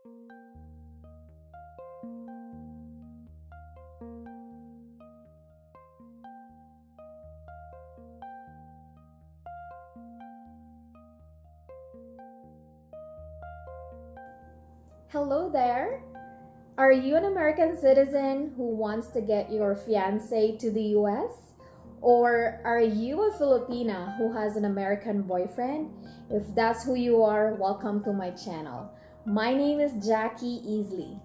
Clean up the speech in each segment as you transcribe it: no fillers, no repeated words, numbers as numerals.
Hello there! Are you an American citizen who wants to get your fiancé to the US? Or are you a Filipina who has an American boyfriend? If that's who you are, welcome to my channel. My name is Jackie Easley.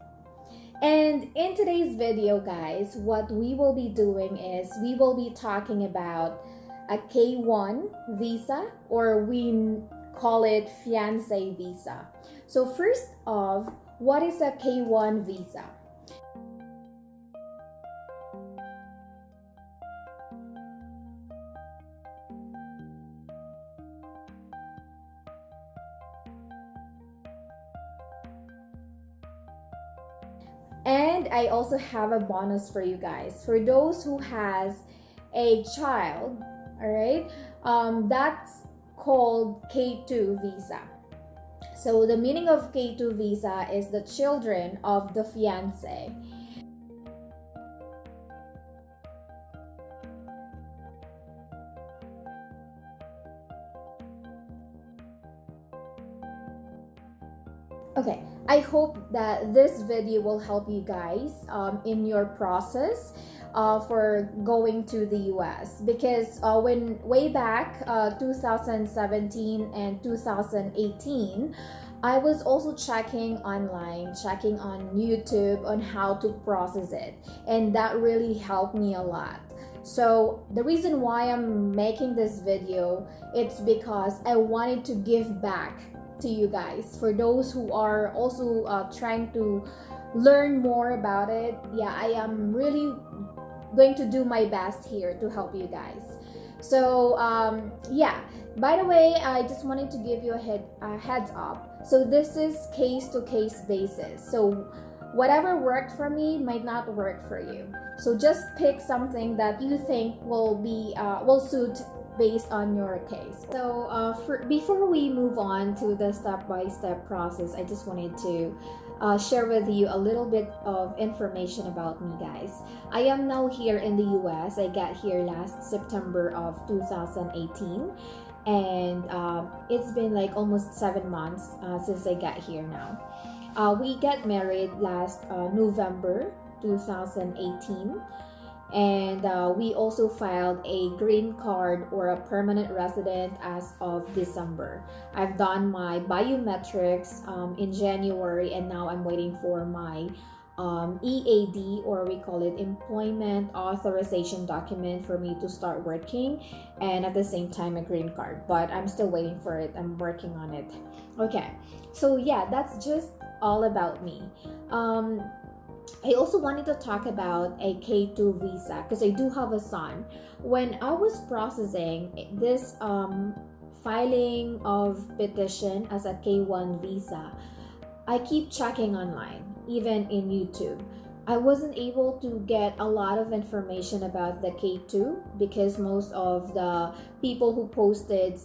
And in today's video, guys, what we will be doing is we will be talking about a K1 visa, or we call it fiancé visa. So first off, what is a K1 visa? And I also have a bonus for you guys. For those who has a child, all right, that's called K2 visa. So the meaning of K2 visa is the children of the fiancé. Okay, I hope that this video will help you guys in your process for going to the US, because when way back 2017 and 2018, I was also checking online, checking on YouTube on how to process it, and that really helped me a lot. So the reason why I'm making this video, it's because I wanted to give back to you guys, for those who are also trying to learn more about it. Yeah, I am really going to do my best here to help you guys. So yeah, by the way, I just wanted to give you a heads up. So this is case-to-case basis, so whatever worked for me might not work for you. So just pick something that you think will suit based on your case. So before we move on to the step-by-step process, I just wanted to share with you a little bit of information about me, guys. I am now here in the US. I got here last September of 2018, and it's been like almost 7 months since I got here now. We got married last November 2018. And we also filed a green card or a permanent resident as of December. I've done my biometrics in January, and now I'm waiting for my EAD, or we call it employment authorization document, for me to start working, and at the same time a green card, but I'm still waiting for it. I'm working on it. Okay, so yeah, that's just all about me. I also wanted to talk about a K2 visa because I do have a son. When I was processing this filing of petition as a K1 visa, I keep checking online, even in YouTube. I wasn't able to get a lot of information about the K2 because most of the people who posted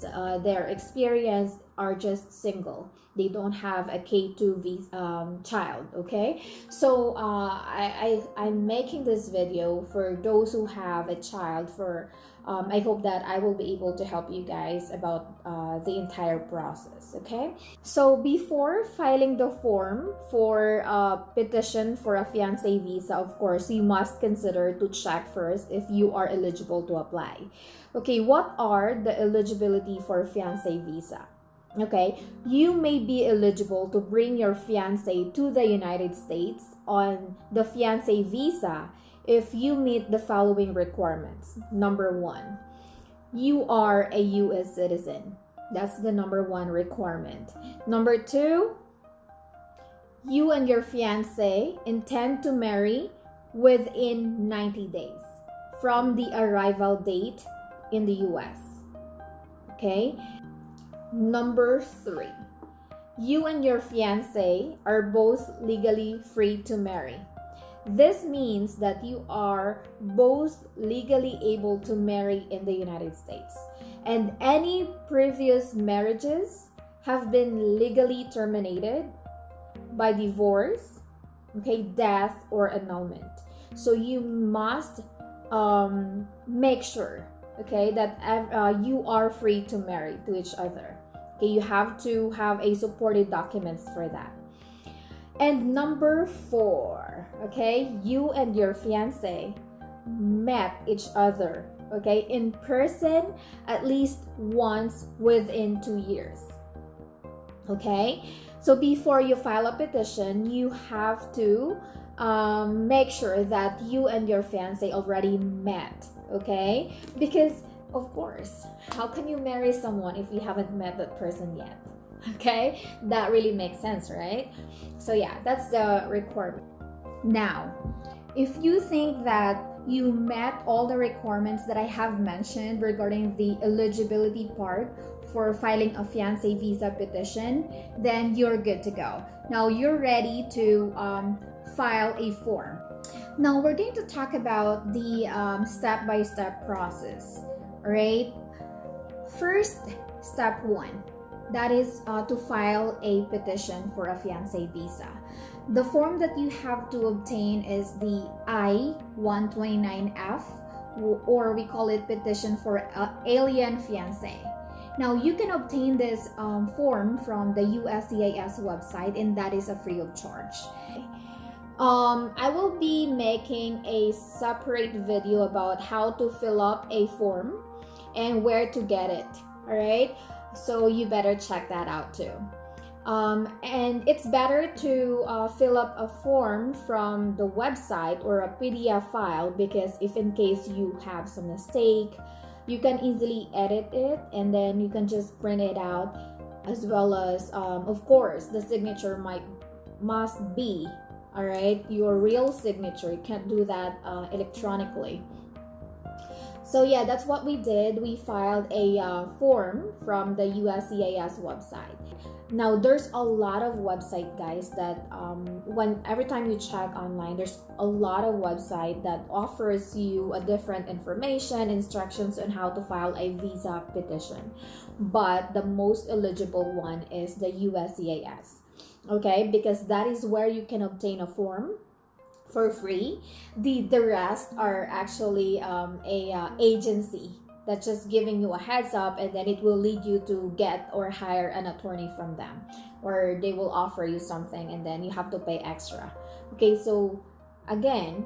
their experience are just single. They don't have a K2 child, okay? So I'm making this video for those who have a child. I hope that I will be able to help you guys about the entire process, okay? So before filing the form for a petition for a fiancé visa, of course, you must consider to check first if you are eligible to apply. Okay, what are the eligibility for fiancé visa? Okay, you may be eligible to bring your fiancé to the United States on the fiancé visa if you meet the following requirements. Number 1, you are a US citizen. That's the number 1 requirement. Number 2, you and your fiancé intend to marry within 90 days from the arrival date in the US. Okay? Number 3, you and your fiancé are both legally free to marry. This means that you are both legally able to marry in the United States, and any previous marriages have been legally terminated by divorce, okay, death, or annulment. So you must make sure, okay, that you are free to marry to each other. Okay, you have to have a supported documents for that. And number 4, okay, you and your fiance met each other, okay, in person at least once within 2 years. Okay, so before you file a petition, you have to make sure that you and your fiance already met, okay? Because of course, how can you marry someone if you haven't met that person yet? Okay, that really makes sense, right? So yeah, that's the requirement. Now, if you think that you met all the requirements that I have mentioned regarding the eligibility part for filing a fiancé visa petition, then you're good to go. Now you're ready to file a form. Now we're going to talk about the step-by-step process. All right, first, step 1, that is to file a petition for a fiancé visa. The form that you have to obtain is the I-129F, or we call it petition for alien fiancé. Now you can obtain this form from the USCIS website, and that is a free of charge. I will be making a separate video about how to fill up a form and where to get it. All right, so you better check that out too. And it's better to fill up a form from the website or a PDF file, because if in case you have some mistake, you can easily edit it and then you can just print it out, as well as of course the signature must be, all right, your real signature. You can't do that electronically. So yeah, that's what we did. We filed a form from the USCIS website. Now there's a lot of website, guys, that every time you check online, there's a lot of website that offers you a different information, instructions on how to file a visa petition. But the most eligible one is the USCIS, okay, because that is where you can obtain a form for free. The rest are actually a agency that's just giving you a heads up, and then it will lead you to get or hire an attorney from them, or they will offer you something and then you have to pay extra. Okay, so again,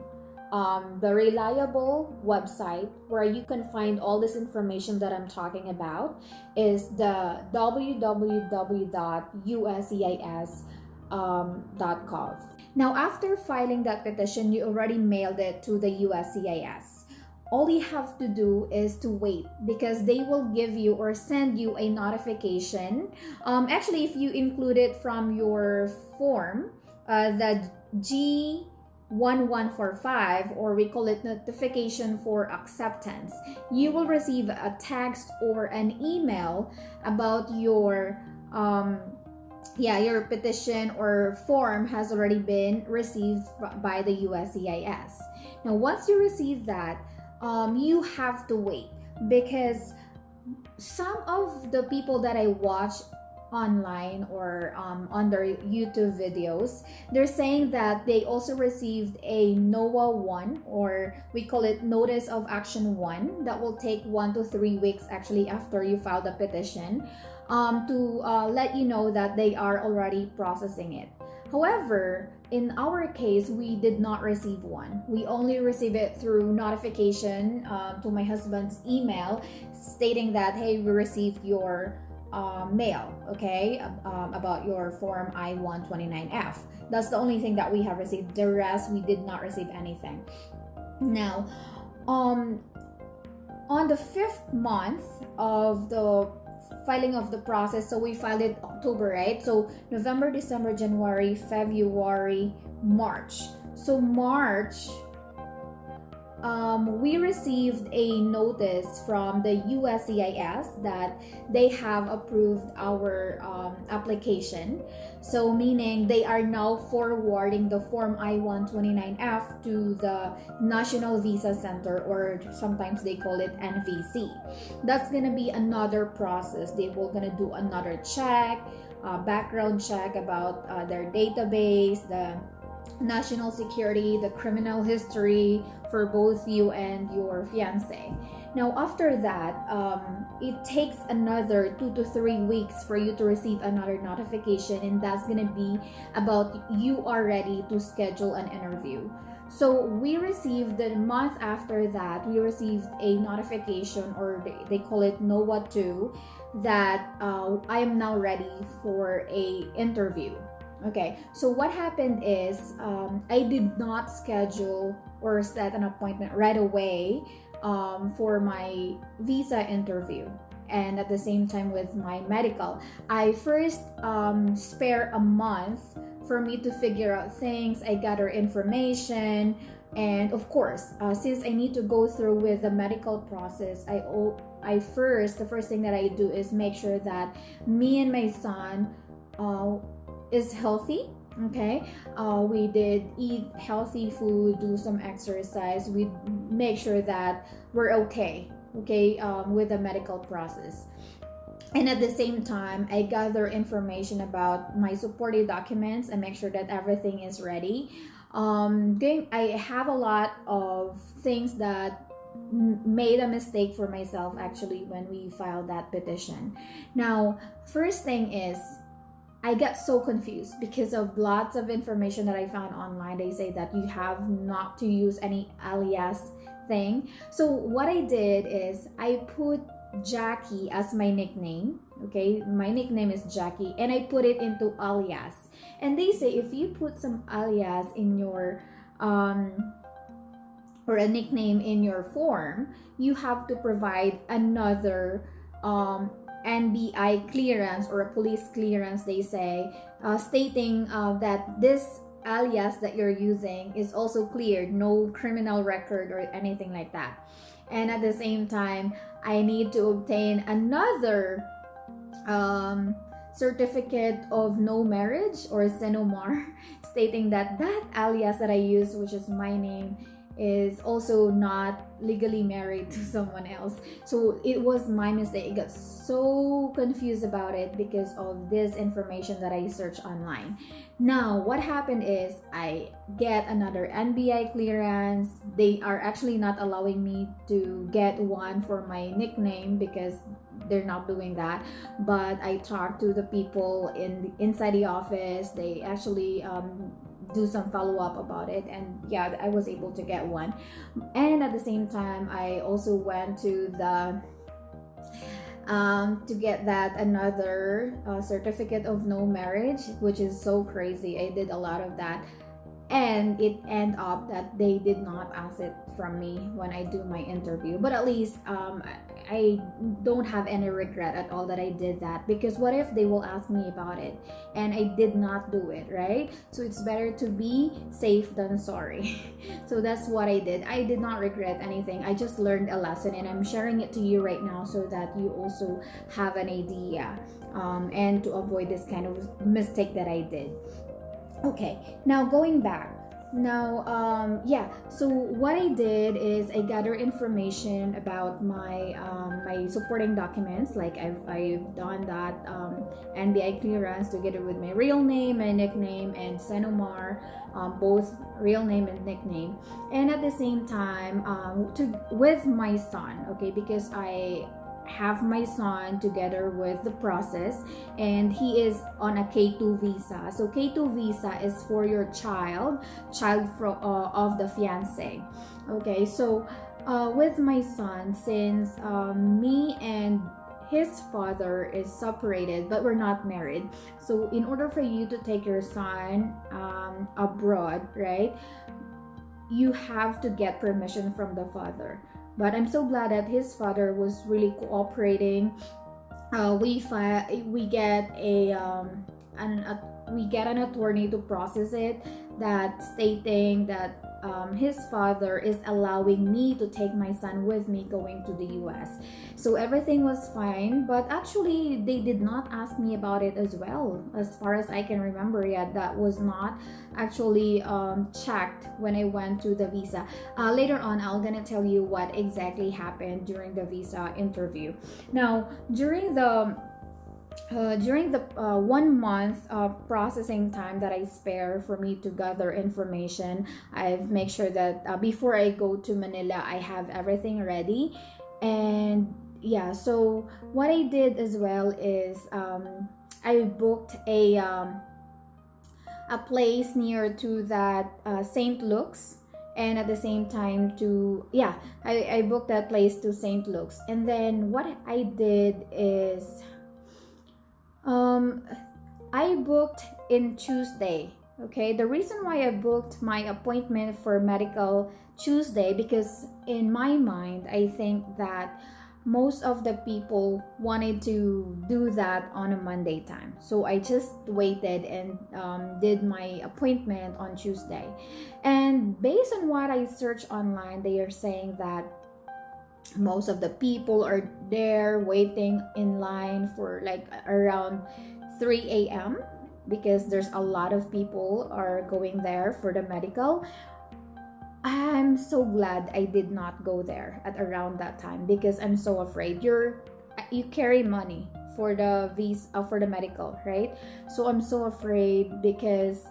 the reliable website where you can find all this information that I'm talking about is the www.uscis.gov. Now, after filing that petition, you already mailed it to the USCIS. All you have to do is to wait, because they will give you or send you a notification. Actually, if you include it from your form, the G1145, or we call it notification for acceptance, you will receive a text or an email about your your petition or form has already been received by the USCIS. Now, once you receive that, you have to wait, because some of the people that I watch online or on their YouTube videos, they're saying that they also received a NOAA 1, or we call it Notice of Action 1, that will take 1 to 3 weeks actually after you file the petition, to let you know that they are already processing it. However, in our case, we did not receive one. We only received it through notification to my husband's email stating that, hey, we received your mail, okay, about your form I-129F. That's the only thing that we have received. The rest, we did not receive anything. Now, on the 5th month of the filing of the process, so we filed it October, right? So November, December, January, February, March. So March, we received a notice from the USCIS that they have approved our application. So meaning they are now forwarding the form I-129F to the National Visa Center, or sometimes they call it NVC. That's gonna be another process. They will gonna do another check, background check about their database, the national security, the criminal history for both you and your fiance. Now after that, it takes another 2 to 3 weeks for you to receive another notification, and that's gonna be about you are ready to schedule an interview. So we received, the month after that, we received a notification, or they call it NOAA 2, that I am now ready for a interview. Okay, so what happened is I did not schedule or set an appointment right away for my visa interview, and at the same time with my medical. I first spare a month for me to figure out things. I gather information, and of course, since I need to go through with the medical process, the first thing that I do is make sure that me and my son is healthy. Okay, we did eat healthy food, do some exercise. We make sure that we're okay with the medical process. And at the same time, I gather information about my supporting documents and make sure that everything is ready. I have a lot of things that made a mistake for myself actually when we filed that petition. Now, first thing is, I got so confused because of lots of information that I found online. They say that you have not to use any alias thing. So what I did is I put Jackie as my nickname. Okay, my nickname is Jackie, and I put it into alias. And they say if you put some alias in your or a nickname in your form, you have to provide another NBI clearance or a police clearance, they say, stating that this alias that you're using is also cleared, no criminal record or anything like that. And at the same time, I need to obtain another certificate of no marriage or SENOMAR, stating that that alias that I use, which is my name, is also not legally married to someone else. So it was my mistake. I got so confused about it because of this information that I searched online. Now what happened is I get another NBI clearance. They are actually not allowing me to get one for my nickname because they're not doing that, but I talked to the people inside the office. They actually do some follow-up about it, and yeah, I was able to get one. And at the same time, I also went to the to get that another certificate of no marriage, which is so crazy. I did a lot of that, and it ended up that they did not ask it from me when I do my interview. But at least I don't have any regret at all that I did that, because what if they will ask me about it and I did not do it, right? So it's better to be safe than sorry. So that's what I did. I did not regret anything. I just learned a lesson, and I'm sharing it to you right now so that you also have an idea and to avoid this kind of mistake that I did. Okay, now going back. Now, so what I did is I gather information about my my supporting documents. Like I've done that NBI clearance together with my real name, my nickname, and SENOMAR, both real name and nickname. And at the same time, with my son, okay, because I have my son together with the process, and he is on a K2 visa. So K2 visa is for your child of the fiance. Okay, so with my son, since me and his father is separated but we're not married, so in order for you to take your son abroad, right, you have to get permission from the father. But I'm so glad that his father was really cooperating. We get an attorney to process it, that stating that his father is allowing me to take my son with me going to the US. So everything was fine, but actually they did not ask me about it as well, as far as I can remember. Yet that was not actually checked when I went to the visa. Later on, I'm gonna tell you what exactly happened during the visa interview. Now, during the during the 1 month processing time that I spare for me to gather information, I've make sure that before I go to Manila, I have everything ready. And yeah, so what I did as well is I booked a place near to that St. Luke's, and at the same time to I booked that place to St. Luke's. And then what I did is I booked in Tuesday. Okay, the reason why I booked my appointment for medical Tuesday, because in my mind I think that most of the people wanted to do that on a Monday time, so I just waited and did my appointment on Tuesday. And based on what I searched online, they are saying that most of the people are there waiting in line for like around 3 a.m. because there's a lot of people are going there for the medical. I'm so glad I did not go there at around that time, because I'm so afraid. You carry money for the visa for the medical, right? So I'm so afraid because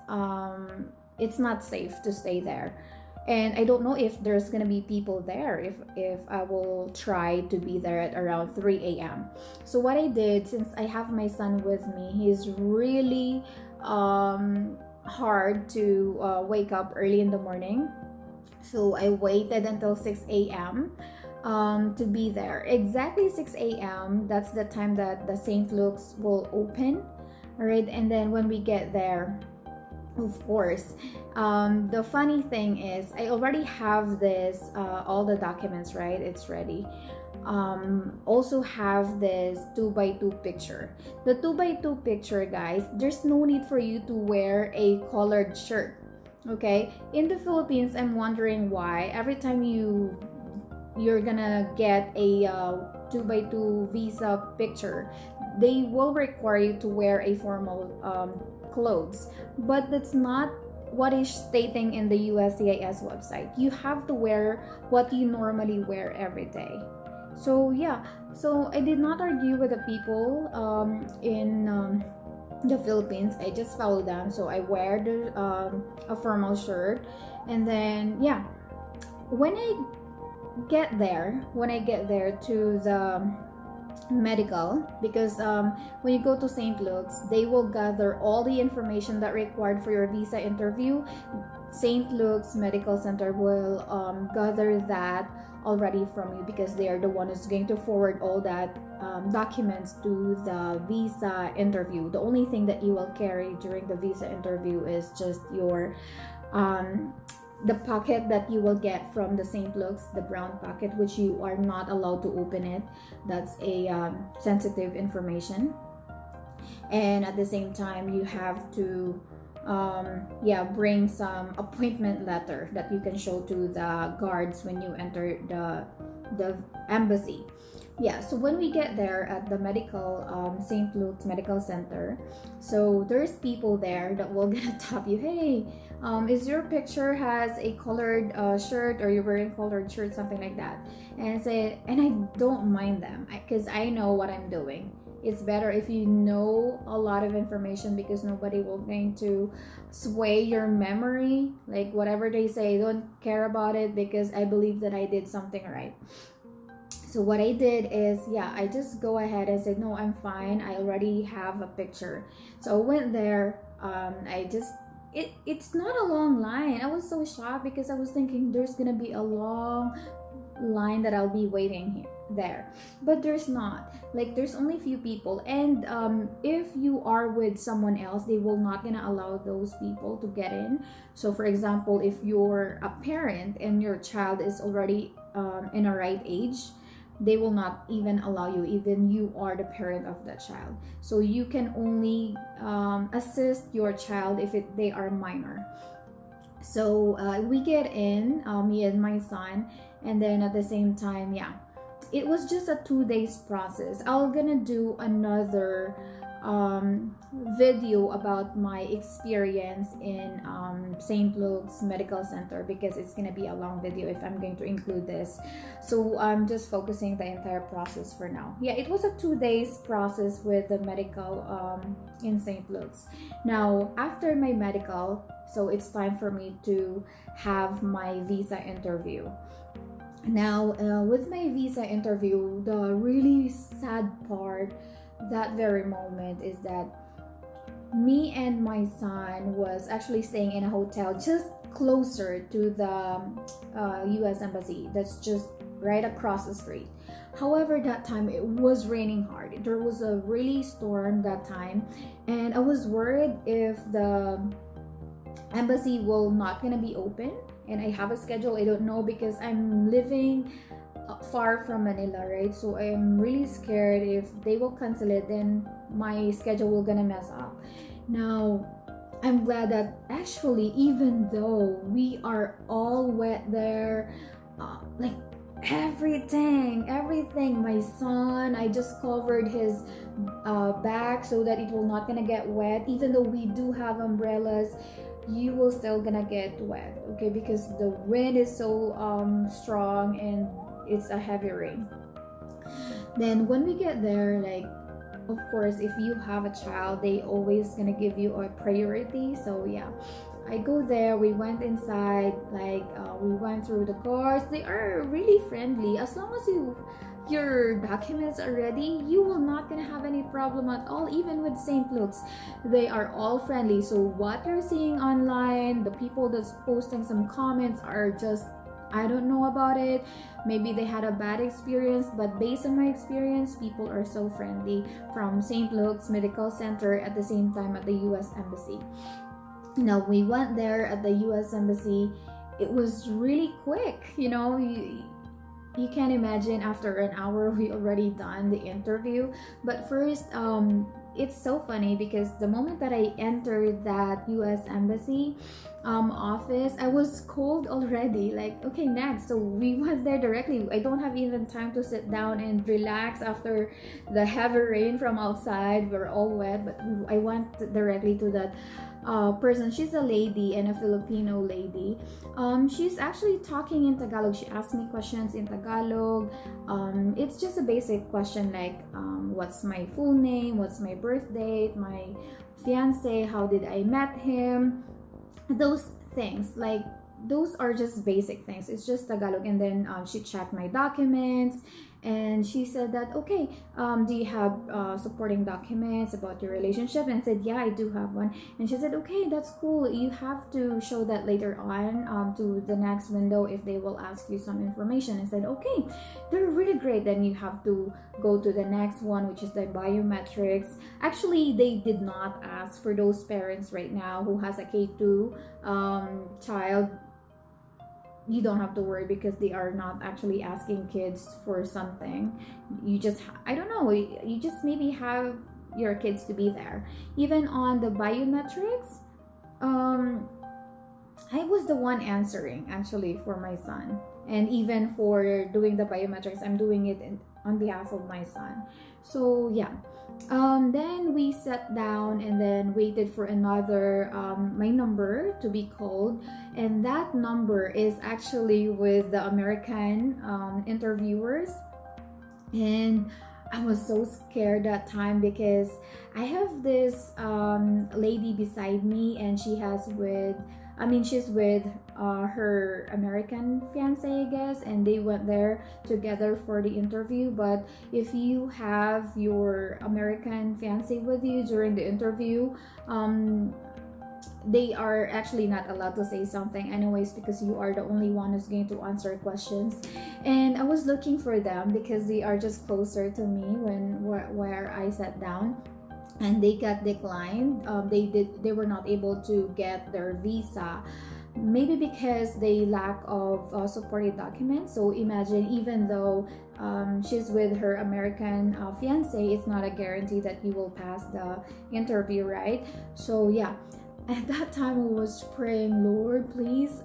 it's not safe to stay there. And I don't know if there's gonna be people there if I will try to be there at around 3 a.m. So what I did, since I have my son with me, he's really hard to wake up early in the morning. So I waited until 6 a.m. To be there. Exactly 6 a.m. That's the time that the St. Luke's will open. All right, and then when we get there, of course, the funny thing is I already have this all the documents, right? It's ready. Also have this 2x2 picture. The 2x2 picture, guys, there's no need for you to wear a colored shirt. Okay, in the Philippines, I'm wondering why every time you're gonna get a 2x2 visa picture, they will require you to wear a formal clothes, but that's not what is stating in the USCIS website. You have to wear what you normally wear every day. So yeah, so I did not argue with the people in the Philippines. I just follow them. So I wear a formal shirt, and then yeah, when I get there to the medical, because when you go to St. Luke's, they will gather all the information that required for your visa interview. St. Luke's Medical Center will gather that already from you, because they are the one who's going to forward all that documents to the visa interview. The only thing that you will carry during the visa interview is just your the packet that you will get from the St. Luke's, the brown packet, which you are not allowed to open it. That's a sensitive information. And at the same time, you have to bring some appointment letter that you can show to the guards when you enter the embassy. Yeah, so when we get there at the medical St. Luke's Medical Center, so there's people there that will gonna tap you, hey, is your picture has a colored shirt, or you're wearing colored shirt, something like that. And I don't mind them, because I know what I'm doing. It's better if you know a lot of information, because nobody will going to sway your memory. Like whatever they say, don't care about it, because I believe that I did something right. So what I did is, I just go ahead and said, no, I'm fine. I already have a picture. So I went there. It's not a long line. I was so shocked, because I was thinking there's gonna be a long line that I'll be waiting there, but there's not. Like there's only few people, and if you are with someone else, they will not gonna allow those people to get in. So for example, if you're a parent and your child is already in a right age, they will not even allow you, even you are the parent of that child. So you can only assist your child if they are minor. So we get in, me and my son, and then at the same time, it was just a 2 days process. I'm gonna do another video about my experience in St. Luke's Medical Center, because it's gonna be a long video if I'm going to include this. So I'm just focusing the entire process for now. Yeah, it was a 2 days process with the medical in St. Luke's. Now after my medical, so it's time for me to have my visa interview. Now with my visa interview, the really sad part that very moment is that me and my son was actually staying in a hotel just closer to the US Embassy, that's just right across the street. However, that time it was raining hard. There was a really storm that time, and I was worried if the embassy will not gonna be open, and I have a schedule. I don't know, because I'm living far from Manila, right? So I'm really scared if they will cancel it, then my schedule will gonna mess up. Now I'm glad that actually, even though we are all wet there, like everything, my son, I just covered his back so that it will not gonna get wet. Even though we do have umbrellas, you will still gonna get wet, okay, because the wind is so strong and it's a heavy rain. Then when we get there, like, of course, if you have a child, they always gonna give you a priority. So yeah, I go there, we went inside, like we went through the cars. They are really friendly. As long as your documents are ready, you will not gonna have any problem at all. Even with St. Luke's, they are all friendly. So what you're seeing online, the people that's posting some comments are just, I don't know about it. Maybe they had a bad experience, but based on my experience, people are so friendly from St. Luke's Medical Center, at the same time at the US Embassy. Now we went there at the US Embassy. It was really quick, you know. You can imagine after an hour we already done the interview. But first, it's so funny because the moment that I entered that US Embassy office, I was cold already. Like, okay, next. So we went there directly. I don't have even time to sit down and relax after the heavy rain from outside. We're all wet, but I went directly to that person. She's a lady, and a Filipino lady. She's actually talking in Tagalog. She asked me questions in Tagalog. It's just a basic question like, what's my full name, what's my birth date, my fiance, how did I met him, those things. Like, those are just basic things. It's just Tagalog. And then she checked my documents, and she said that, okay, do you have supporting documents about your relationship? And I said, yeah, I do have one. And she said, okay, that's cool. You have to show that later on to the next window if they will ask you some information. I said, okay, they're really great. Then you have to go to the next one, which is the biometrics. Actually, they did not ask for those parents right now who has a K2 child. You don't have to worry, because they are not actually asking kids for something. You just, I don't know, you just maybe have your kids to be there. Even on the biometrics, I was the one answering actually for my son. And even for doing the biometrics, I'm doing it on behalf of my son. So yeah, then we sat down and then waited for another my number to be called, and that number is actually with the American interviewers. And I was so scared that time because I have this lady beside me, and she's with her American fiance, I guess, and they went there together for the interview. But if you have your American fiance with you during the interview, they are actually not allowed to say something anyways, because you are the only one who's going to answer questions. And I was looking for them because they are just closer to me where I sat down. And they got declined. They were not able to get their visa, maybe because they lack of supported documents. So imagine, even though she's with her American fiance, it's not a guarantee that you will pass the interview, right? So yeah, at that time I was praying, Lord, please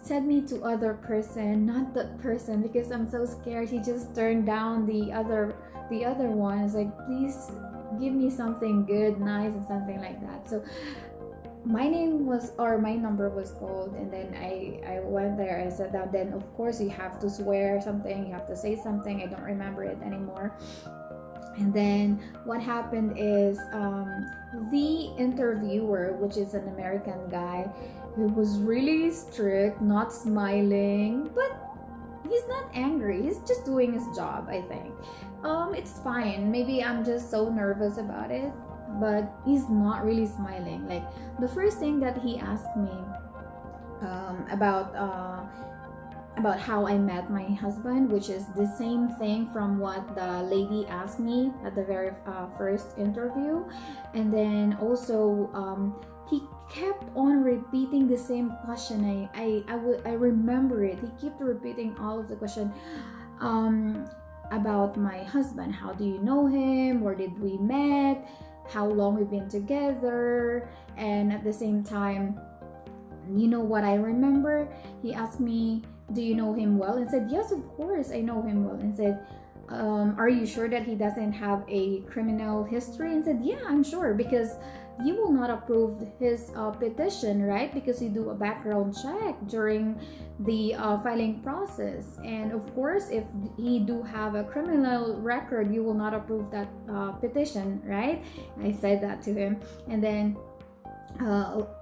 send me to other person, not that person, because I'm so scared. He just turned down the other one. It's like, please give me something good, nice, and something like that. So my name was, or my number was called, and then I went there, I sat down. Then of course you have to swear something, you have to say something. I don't remember it anymore. And then what happened is the interviewer, which is an American guy, he was really strict, not smiling, but he's not angry, he's just doing his job, I think. It's fine, maybe I'm just so nervous about it, but he's not really smiling. Like, the first thing that he asked me about how I met my husband, which is the same thing from what the lady asked me at the very first interview. And then also he kept on repeating the same question. I remember it. He kept repeating all of the question about my husband. How do you know him? Where did we met? How long we've been together? And at the same time, you know what I remember? He asked me, do you know him well? And said, yes, of course I know him well. And said, are you sure that he doesn't have a criminal history? And said, yeah, I'm sure, because you will not approve his petition, right? Because you do a background check during the filing process. And of course, if he do have a criminal record, you will not approve that petition, right? I said that to him. And then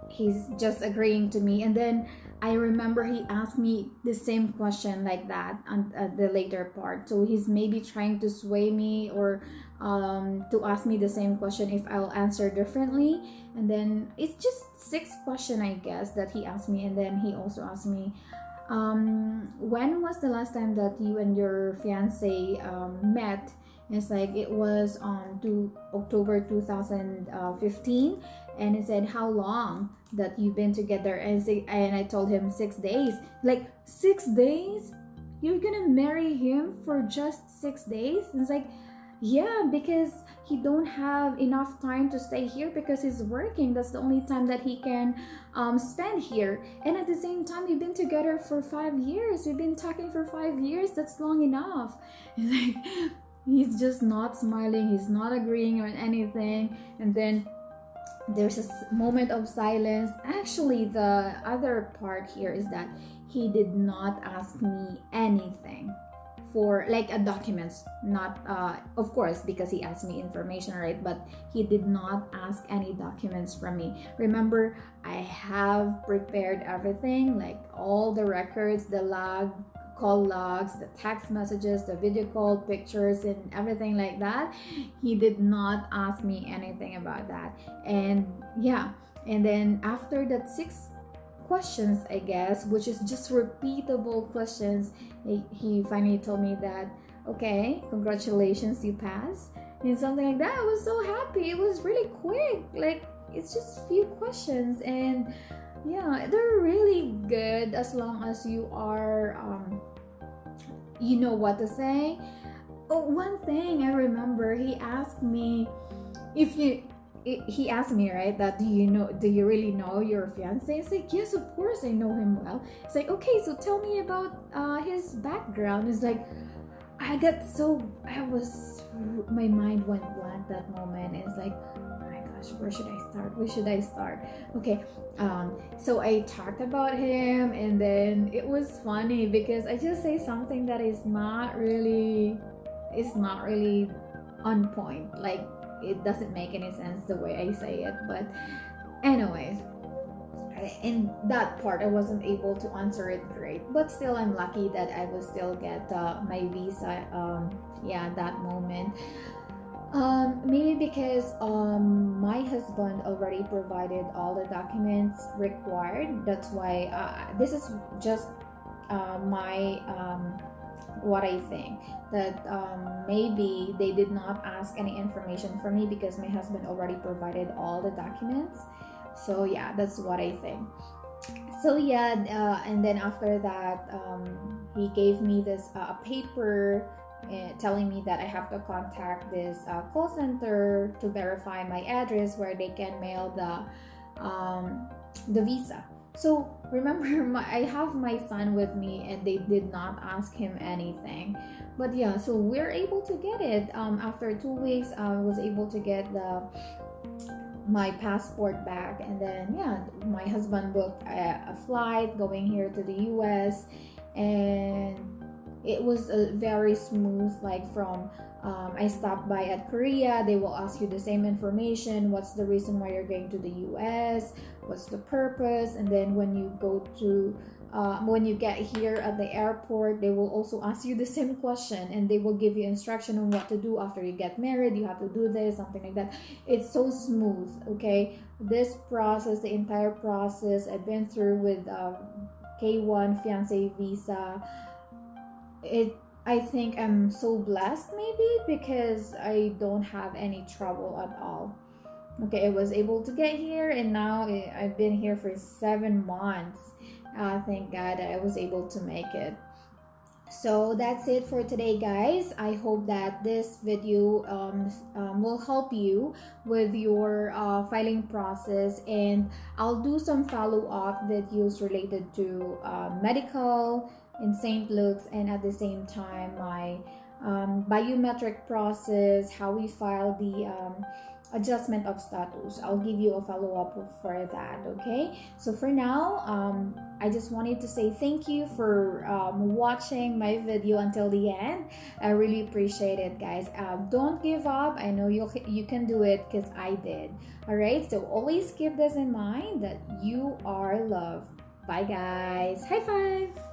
he's just agreeing to me. And then I remember he asked me the same question like that on the later part. So he's maybe trying to sway me, or to ask me the same question if I'll answer differently. And then it's just 6 questions, I guess, that he asked me. And then he also asked me, when was the last time that you and your fiance met? It's like, it was on October 2015. And he said, how long that you've been together? And I told him 6 days. Like, 6 days? You're gonna marry him for just 6 days? And it's like, yeah, because he don't have enough time to stay here because he's working. That's the only time that he can spend here. And at the same time, we've been together for 5 years. We've been talking for 5 years. That's long enough. And like, he's just not smiling. He's not agreeing on anything. And then there's a moment of silence. Actually, the other part here is that he did not ask me anything for like a documents, not of course, because he asked me information, right? But he did not ask any documents from me. Remember, I have prepared everything, like all the records, the call logs, the text messages, the video call pictures, and everything like that. He did not ask me anything about that. And yeah, and then after that 6 questions, I guess, which is just repeatable questions, he finally told me that, okay, congratulations, you passed, and something like that. I was so happy. It was really quick. Like, it's just few questions, and yeah, they're really good as long as you are you know what to say. Oh, one thing I remember, he asked me he asked me, right, that do you really know your fiance? It's like, yes, of course I know him well. It's like, okay, so tell me about his background. It's like, my mind went blank that moment. It's like, oh my gosh, where should I start? Okay, so I talked about him, and then it was funny because I just say something that is not really on point. Like, it doesn't make any sense the way I say it. But anyways, in that part I wasn't able to answer it great, but still I'm lucky that I will still get my visa that moment. Maybe because my husband already provided all the documents required. That's why this is just my what I think, that maybe they did not ask any information from me because my husband already provided all the documents. So yeah, that's what I think. So yeah, and then after that, he gave me this paper telling me that I have to contact this call center to verify my address where they can mail the visa. So remember, I have my son with me, and they did not ask him anything. But yeah, so we're able to get it. After 2 weeks, I was able to get my passport back, and then yeah, my husband booked a flight going here to the US, and it was a very smooth, like from I stopped by at Korea. They will ask you the same information. What's the reason why you're going to the US? What's the purpose? And then when you go to when you get here at the airport, they will also ask you the same question, and they will give you instruction on what to do after you get married. You have to do this, something like that. It's so smooth. Okay, this process, the entire process I've been through with K1 fiance visa, I think I'm so blessed, maybe because I don't have any trouble at all. Okay, I was able to get here, and now I've been here for 7 months. Thank God I was able to make it. So that's it for today, guys. I hope that this video will help you with your filing process, and I'll do some follow-up videos related to medical in St. Luke's, and at the same time my biometric process, how we file the adjustment of status. I'll give you a follow-up for that. Okay, so for now, I just wanted to say thank you for watching my video until the end. I really appreciate it, guys. Don't give up. I know you can do it, because I did. All right, so always keep this in mind, that you are loved. Bye, guys. High five.